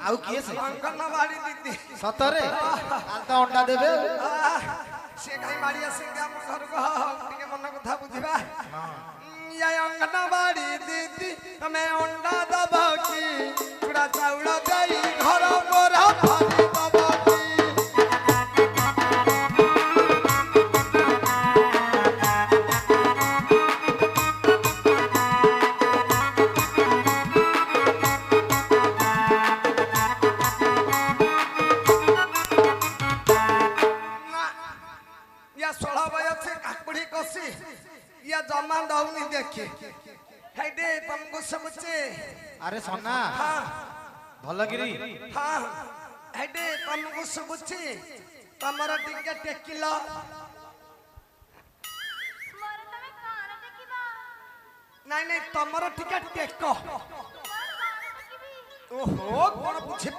आउ किए से अंगनवाड़ी दीदी सतरे काल तो अंडा देबे से कहीं मारी आसेंगे हम घर को टिके मन कथा बुझिबा या अंगनवाड़ी दीदी हमें अंडा दबा की चूड़ा चाउल देई घर मोरा भारी दबा की या 16 बजे से काकुड़ी कसी या जमा दउनी देखी हेडे तुमको सबसे अरे सोना हां भलगिरी हां हेडे तुमको सबसे तमरा टिके टेकिला मोर तमे कान टेकिबा नहीं नहीं तमरा टिके टेको मोर कान टेकिबी ओहो कोन पूछे